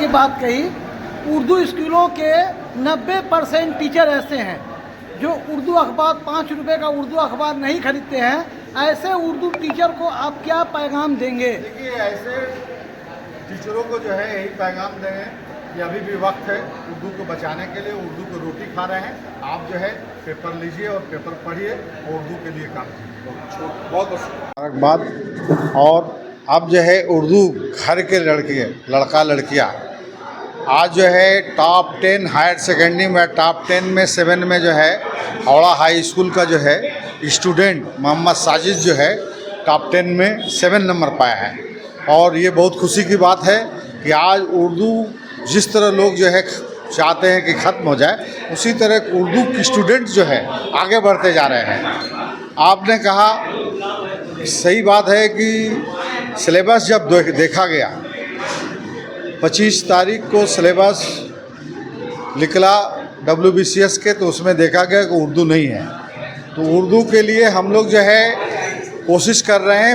की बात कही, उर्दू स्कूलों के 90% टीचर ऐसे हैं जो उर्दू अखबार 5 रुपए का उर्दू अखबार नहीं खरीदते हैं। ऐसे उर्दू टीचर को आप क्या पैगाम देंगे? देखिए, ऐसे टीचरों को जो है यही पैगाम देंगे कि अभी भी वक्त है उर्दू को बचाने के लिए। उर्दू को रोटी खा रहे हैं, आप जो है पेपर लीजिए और पेपर पढ़िए और उर्दू के लिए काम कीजिए। बहुत मुबारकबाद। और अब जो है उर्दू घर के लड़का लड़कियाँ आज जो है टॉप 10 हायर सेकेंडरी में, टॉप 10 में 7 में जो है हावड़ा हाई स्कूल का जो है स्टूडेंट मोहम्मद साजिद जो है टॉप 10 में 7 नंबर पाया है। और ये बहुत खुशी की बात है कि आज उर्दू जिस तरह लोग जो है चाहते हैं कि ख़त्म हो जाए, उसी तरह उर्दू की स्टूडेंट जो है आगे बढ़ते जा रहे हैं। आपने कहा सही बात है कि सिलेबस जब देखा गया, 25 तारीख को सिलेबस निकला WBCS के, तो उसमें देखा गया कि उर्दू नहीं है। तो उर्दू के लिए हम लोग जो है कोशिश कर रहे हैं।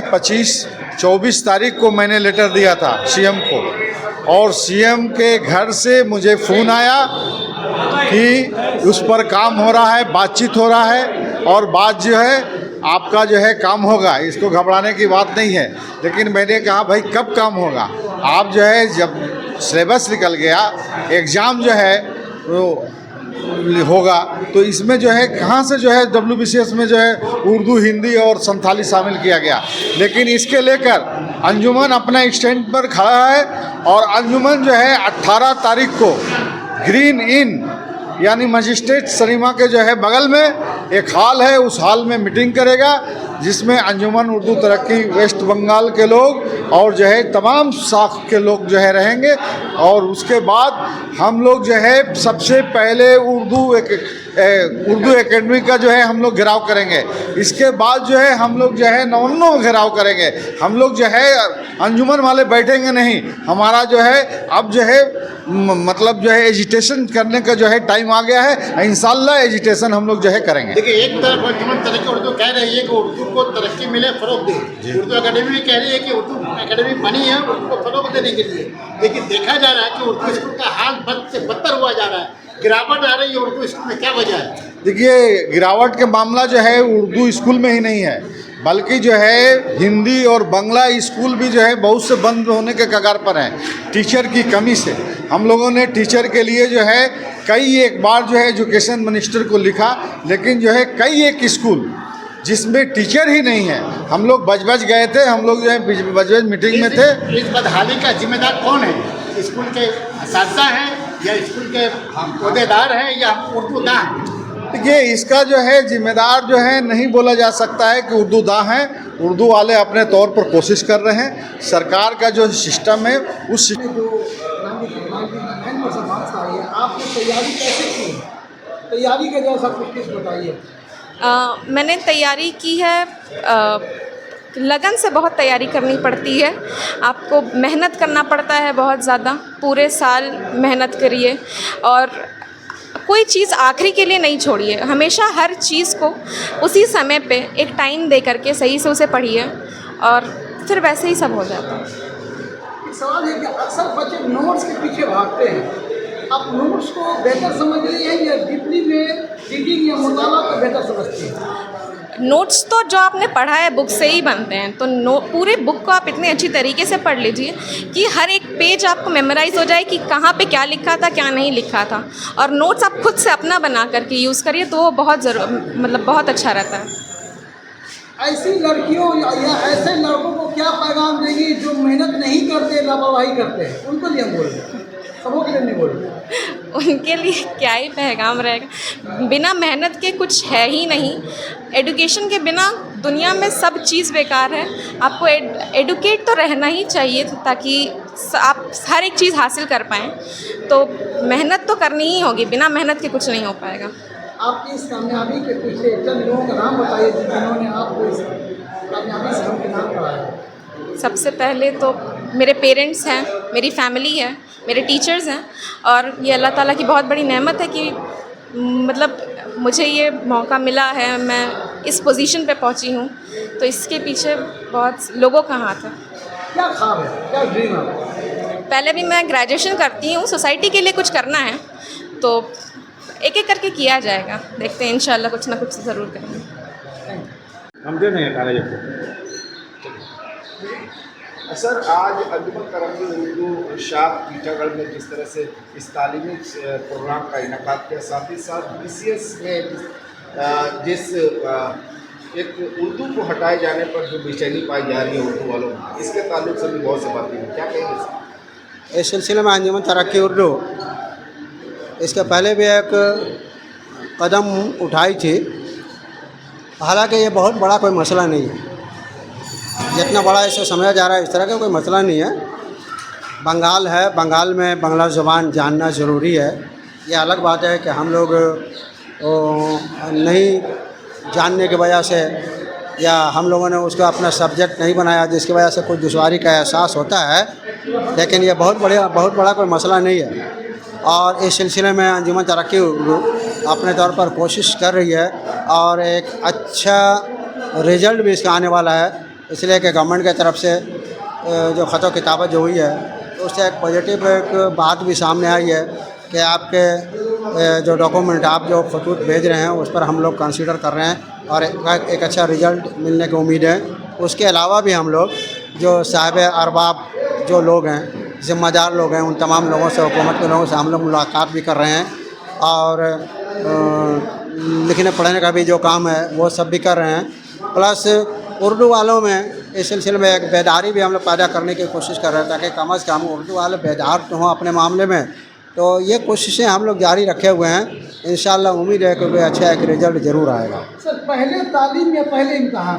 24 तारीख को मैंने लेटर दिया था CM को, और CM के घर से मुझे फ़ोन आया कि उस पर काम हो रहा है, बातचीत हो रहा है और बात जो है आपका जो है काम होगा। इसको घबराने की बात नहीं है। लेकिन मैंने कहा भाई कब काम होगा? आप जो है जब सिलेबस निकल गया, एग्ज़ाम जो है वो होगा, तो इसमें जो है कहाँ से जो है WBCS में जो है उर्दू, हिंदी और संथाली शामिल किया गया। लेकिन इसके लेकर अंजुमन अपना स्टैंड पर खड़ा है और अंजुमन जो है 18 तारीख को ग्रीन इन यानी मजिस्ट्रेट सरीमा के जो है बगल में एक हॉल है, उस हॉल में मीटिंग करेगा, जिसमें अंजुमन उर्दू तरक्की वेस्ट बंगाल के लोग और जो है तमाम शाख के लोग जो है रहेंगे। और उसके बाद हम लोग जो है सबसे पहले उर्दू एकेडमी का जो है हम लोग घेराव करेंगे। इसके बाद जो है हम लोग जो है नवन्नो घेराव करेंगे। हम लोग जो है अंजुमन वाले बैठेंगे नहीं। हमारा जो है अब जो है मतलब जो है एजिटेशन करने का जो है टाइम आ गया है। इंशाल्लाह एजिटेशन हम लोग जो है करेंगे। देखिए, एक तरफ अंजुमन तरक्की उर्दू कह रही है कि उर्दू को तरक्की मिले, फ़रोग दे। उर्दू अकेडमी भी कह रही है कि उर्दू अकेडमी बनी है उर्दू को फ़रोग देने के लिए। लेकिन देखा जा रहा है कि उर्दू स्कूल का हाल बद से बदतर हुआ जा रहा है, गिरावट आ रही है उर्दू स्कूल में। क्या वजह है? देखिए, गिरावट के मामला जो है उर्दू स्कूल में ही नहीं है, बल्कि जो है हिंदी और बांग्ला स्कूल भी जो है बहुत से बंद होने के कगार पर हैं टीचर की कमी से। हम लोगों ने टीचर के लिए जो है कई एक बार जो है एजुकेशन मिनिस्टर को लिखा, लेकिन जो है कई एक स्कूल जिसमें टीचर ही नहीं है। हम लोग बज गए थे, हम लोग जो है बज मीटिंग में थे। इस बदहाली का जिम्मेदार कौन है? स्कूल के असातिज़ा हैं या स्कूल के अहदेदार हैं या उर्दू दां? देखिए, इसका जो है जिम्मेदार जो है नहीं बोला जा सकता है कि उर्दू दां हैं। उर्दू वाले अपने तौर पर कोशिश कर रहे हैं। सरकार का जो सिस्टम है उस आपने तैयारी कैसे की? तैयारी का जैसा कुछ बताइए। मैंने तैयारी की है, लगन से बहुत तैयारी करनी पड़ती है। आपको मेहनत करना पड़ता है बहुत ज़्यादा, पूरे साल मेहनत करिए और कोई चीज़ आखिरी के लिए नहीं छोड़िए। हमेशा हर चीज़ को उसी समय पे एक टाइम दे करके सही से उसे पढ़िए और फिर वैसे ही सब हो जाता है। एक सवाल है कि अक्सर बच्चे नोट्स के पीछे भागते हैं। आप नोट्स को बेहतर समझ रही हैं या डीपली में रीडिंग या मुताला को बेहतर समझती हैं? नोट्स तो जो आपने पढ़ा है बुक से ही बनते हैं, तो पूरे बुक को आप इतने अच्छी तरीके से पढ़ लीजिए कि हर एक पेज आपको मेमोराइज़ हो जाए कि कहाँ पे क्या लिखा था, क्या नहीं लिखा था। और नोट्स आप खुद से अपना बना करके यूज़ करिए तो वो बहुत बहुत अच्छा रहता है। ऐसी लड़कियों या ऐसे लड़कों को क्या पैगाम देंगी जो मेहनत नहीं करते, लापरवाही करते हैं? उनको लिए बोल रहे हैं, सबों के लिए नहीं बोल रहे। उनके लिए क्या ही पैगाम रहेगा? बिना मेहनत के कुछ है ही नहीं। एडुकेशन के बिना दुनिया में सब चीज़ बेकार है। आपको एडुकेट तो रहना ही चाहिए ताकि आप हर एक चीज़ हासिल कर पाएँ। तो मेहनत तो करनी ही होगी, बिना मेहनत के कुछ नहीं हो पाएगा। आपकी इस कामयाबी के पीछे चंद लोगों का नाम बताइए जिन्होंने आपको इस कामयाबी से हमके नाम कराया। सबसे पहले तो मेरे पेरेंट्स हैं, मेरी फैमिली है, मेरे टीचर्स हैं और ये अल्लाह ताला की बहुत बड़ी नेमत है कि मतलब मुझे ये मौका मिला है, मैं इस पोजीशन पे पहुंची हूँ। तो इसके पीछे बहुत लोगों का हाथ है। क्या ख्वाब है, क्या ड्रीम है? पहले भी मैं ग्रेजुएशन करती हूँ, सोसाइटी के लिए कुछ करना है तो एक एक करके किया जाएगा, देखते हैं इंशाल्लाह कुछ ना कुछ ज़रूर करेंगे। हम दे देंगे कागज आपको। सर, आज अंजुमन करम उर्दू शाख टीटागढ़ में जिस तरह से इस तालीमी प्रोग्राम का इनेकाद किया, साथ ही साथ BCS में जिस एक उर्दू को हटाए जाने पर जो बेचैनी पाई जा रही है उर्दू वालों में, इसके ताल्लुक से भी बहुत से बातें हैं, क्या कहेंगे सर? इस सिलसिले में अंजुमन तरक्की उर्दू इसके पहले भी एक कदम उठाई थी, हालांकि ये बहुत बड़ा कोई मसला नहीं है, जितना बड़ा इसे समझा जा रहा है इस तरह का कोई मसला नहीं है। बंगाल है, बंगाल में बांग्ला ज़ुबान जानना ज़रूरी है। ये अलग बात है कि हम लोग नहीं जानने की वजह से या हम लोगों ने उसको अपना सब्जेक्ट नहीं बनाया जिसकी वजह से कुछ दुश्वारी का एहसास होता है, लेकिन ये बहुत बड़ा कोई मसला नहीं है। और इस सिलसिले में अंजुमन तरक्की अपने तौर पर कोशिश कर रही है और एक अच्छा रिज़ल्ट भी इसका आने वाला है, इसलिए कि गवर्नमेंट की तरफ से जो ख़त किताबत जो हुई है तो उससे एक पॉजिटिव एक बात भी सामने आई है कि आपके जो डॉक्यूमेंट आप जो खतूत भेज रहे हैं उस पर हम लोग कंसीडर कर रहे हैं और एक अच्छा रिज़ल्ट मिलने की उम्मीद है। उसके अलावा भी हम लोग जो साहिब अरबाब जो लोग हैं, ज़िम्मेदार लोग हैं, उन तमाम लोगों से, हुकूमत के लोगों से हम लोग मुलाकात भी कर रहे हैं और लिखने पढ़ने का भी जो काम है वो सब भी कर रहे हैं। प्लस उर्दू वालों में इस सिलसिले में एक बेदारी भी हम लोग पैदा करने की कोशिश कर रहे हैं ताकि कम से कम उर्दू वाले बेदार तो हों अपने मामले में। तो ये कोशिशें हम लोग जारी रखे हुए हैं, इंशाल्लाह उम्मीद है कि कोई अच्छा एक रिज़ल्ट ज़रूर आएगा। सर, पहले तालीम या पहले इम्तहान?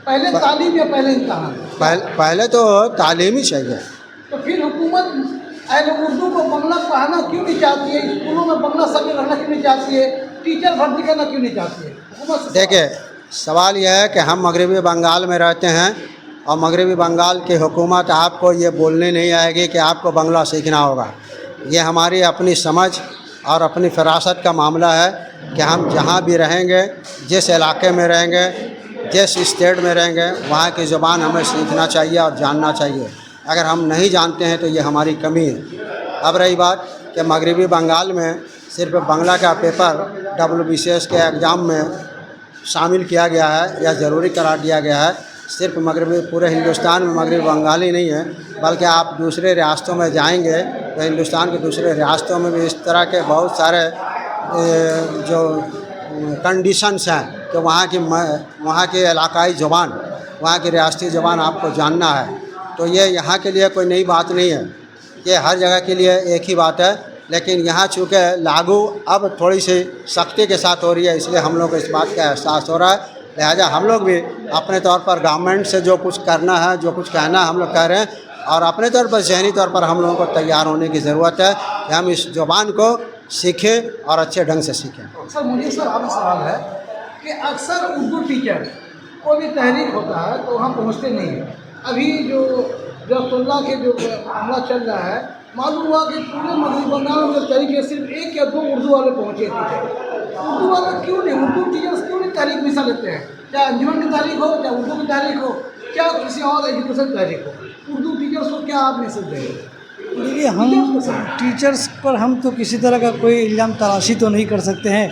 पहले तालीम या पहले इम्तहान? पहले तो तालीम ही चाहिए। तो फिर हुकूमत अहले उर्दू को बांग्ला पढ़ाना क्यों नहीं चाहती है? स्कूलों में बांग्ला सब्जेक्ट रखना क्यों नहीं चाहती है? टीचर भर्ती करना क्यों नहीं चाहती है हुकूमत? देखिए, सवाल यह है कि हम मगरबी बंगाल में रहते हैं और मगरबी बंगाल की हुकूमत आपको ये बोलने नहीं आएगी कि आपको बांग्ला सीखना होगा। ये हमारी अपनी समझ और अपनी फरासत का मामला है कि हम जहाँ भी रहेंगे, जिस इलाके में रहेंगे, जिस स्टेट में रहेंगे, वहाँ की ज़ुबान हमें सीखना चाहिए और जानना चाहिए। अगर हम नहीं जानते हैं तो ये हमारी कमी है। अब रही बात कि मगरबी बंगाल में सिर्फ बांग्ला का पेपर WBCS के एग्ज़ाम में शामिल किया गया है या ज़रूरी करार दिया गया है। सिर्फ मगरबी पूरे हिंदुस्तान में मगरबी बंगाली नहीं है, बल्कि आप दूसरे रियासतों में जाएंगे तो हिंदुस्तान के दूसरे रियासतों में भी इस तरह के बहुत सारे जो कंडीशंस हैं कि वहाँ की इलाकाई ज़ुबान, वहाँ की रियासती ज़ुबान आपको जानना है। तो ये यहाँ के लिए कोई नई बात नहीं है, ये हर जगह के लिए एक ही बात है, लेकिन यहाँ चूँकि लागू अब थोड़ी सी सख्ती के साथ हो रही है, इसलिए हम लोग को इस बात का एहसास हो रहा है। लिहाजा हम लोग भी अपने तौर पर गवर्नमेंट से जो कुछ करना है, जो कुछ कहना है, हम लोग कह रहे हैं और अपने तौर पर ज़हनी तौर पर हम लोगों को तैयार होने की ज़रूरत है कि हम इस ज़ुबान को सीखें और अच्छे ढंग से सीखें। सर, मुझे सर आपसे सवाल है कि अक्सर उर्दू टीचर कोई भी तहरीक होता है तो वहाँ पहुँचते नहीं हैं। अभी जो 16 के जो हमला चल रहा है, मालूम हुआ कि पूरे मगरबी बंगाल में तहरीक सिर्फ 1 या 2 उर्दू वाले पहुँचे टीचर। उर्दू वाले क्यों नहीं, उर्दू टीचर्स क्यों नहीं तहरीक में हिस्सा लेते हैं? क्या अंजुमन की तहरीक हो, क्या उर्दू की तहरीक हो, क्या किसी और एजुकेशन तहरीक हो, उर्दू टीचर्स को क्या आप मैसेज देंगे? देखिए, हम टीचर्स पर हम तो किसी तरह का कोई इल्ज़ाम तराशी तो नहीं कर सकते हैं।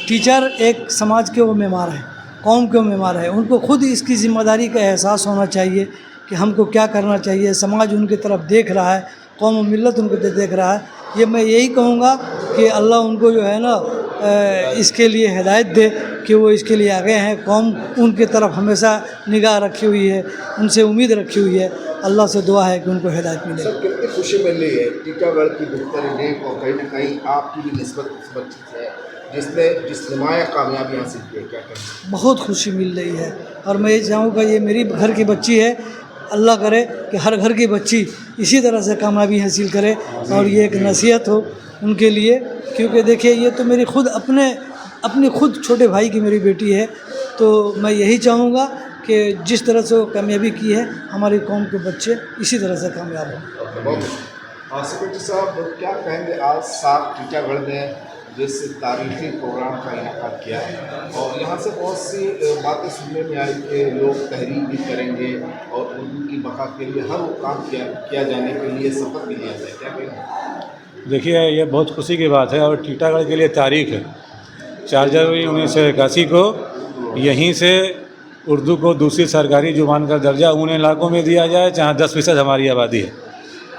टीचर एक समाज के वो मेमार हैं, कौम के वो मेमार है। उनको खुद इसकी ज़िम्मेदारी का एहसास होना चाहिए कि हमको क्या करना चाहिए। समाज उनकी तरफ देख रहा है, कौम मिल्लत उनको देख रहा है। ये मैं यही कहूँगा कि अल्लाह उनको जो है ना इसके लिए हिदायत दे कि वो इसके लिए आगे हैं। कौम उनके तरफ हमेशा निगाह रखी हुई है, उनसे उम्मीद रखी हुई है। अल्लाह से दुआ है कि उनको हिदायत मिले। सर, कितनी खुशी मिल रही है टीटागढ़ की बेहतरी नेक और कहीं ना कहीं आपकी भी निस्बत है जिसने जिस नुमाया कामयाबी हासिल की है, क्या करें? बहुत खुशी मिल रही है और मैं ये चाहूँगा, ये मेरी घर की बच्ची है, अल्लाह करे कि हर घर की बच्ची इसी तरह से कामयाबी हासिल करे और ये एक नसीहत हो उनके लिए। क्योंकि देखिए, ये तो मेरी खुद अपने खुद छोटे भाई की मेरी बेटी है, तो मैं यही चाहूँगा कि जिस तरह से वो कामयाबी की है, हमारी कौम के बच्चे इसी तरह से कामयाब हों। सेक्रेटरी साहब, क्या कहेंगे आज साफ टीटागढ़ में जिस तारीखी प्रोग्राम का इनेकाद किया और यहाँ से बहुत सी बातें सुनने में आई कि लोग तहरीक भी करेंगे और उर्दू की बका के लिए हर वो काम किया जाने के लिए शपथ भी लिया जाए, क्या कहेंगे? देखिए, ये बहुत खुशी की बात है और टीटागढ़ के लिए तारीख है 4 जनवरी 1981 को यहीं से उर्दू को दूसरी सरकारी ज़ुबान का दर्जा उन इलाकों में दिया जाए जहाँ 10% हमारी आबादी है।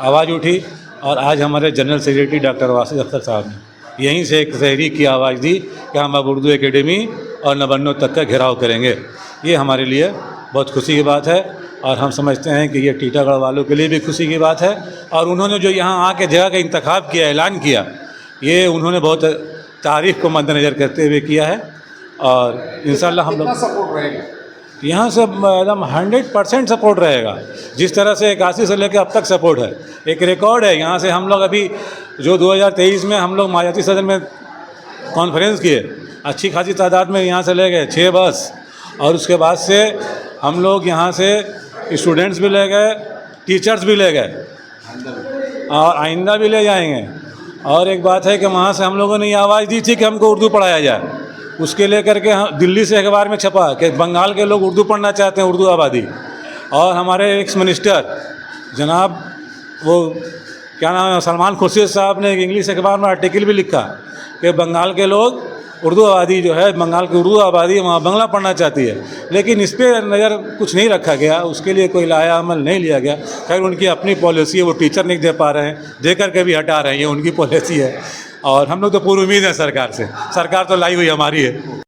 आवाज़ उठी और आज हमारे general secretary doctor Wasif Akhtar साहब ने यहीं से एक तहरीक की आवाज़ दी कि हम अब उर्दू एकेडमी और नबन्नों तक का घेराव करेंगे। ये हमारे लिए बहुत खुशी की बात है और हम समझते हैं कि ये टीटागढ़ वालों के लिए भी खुशी की बात है। और उन्होंने जो यहाँ आके जगह का इंतखाब किया, ऐलान किया, ये उन्होंने बहुत तारीख को मद्देनज़र करते हुए किया है और इंशाअल्लाह हम लोग सपोर्ट रहेगा यहाँ से एकदम 100% सपोर्ट रहेगा। जिस तरह से 81 से लेकर अब तक सपोर्ट है, एक रिकॉर्ड है। यहाँ से हम लोग अभी जो 2023 में हम लोग मायावती सदन में कॉन्फ्रेंस किए, अच्छी खासी तादाद में यहाँ से ले गए 6 बस और उसके बाद से हम लोग यहाँ से स्टूडेंट्स भी ले गए, टीचर्स भी ले गए और आइंदा भी ले जाएंगे। और एक बात है कि वहाँ से हम लोगों ने ये आवाज़ दी थी कि हमको उर्दू पढ़ाया जाए, उसके लेकर के दिल्ली से अखबार में छपा कि बंगाल के लोग उर्दू पढ़ना चाहते हैं, उर्दू आबादी। और हमारे एक्स मिनिस्टर जनाब वो क्या नाम है सलमान खुर्शीद साहब ने एक इंग्लिश अखबार में आर्टिकल भी लिखा कि बंगाल के लोग उर्दू आबादी जो है, बंगाल की उर्दू आबादी वहाँ बंगला पढ़ना चाहती है, लेकिन इस पर नज़र कुछ नहीं रखा गया, उसके लिए कोई लाया अमल नहीं लिया गया। खैर उनकी अपनी पॉलिसी है, वो टीचर नहीं दे पा रहे हैं, दे करके भी हटा रहे हैं, ये उनकी पॉलिसी है और हम लोग तो पूरी उम्मीद है सरकार से, सरकार तो लाई हुई हमारी है।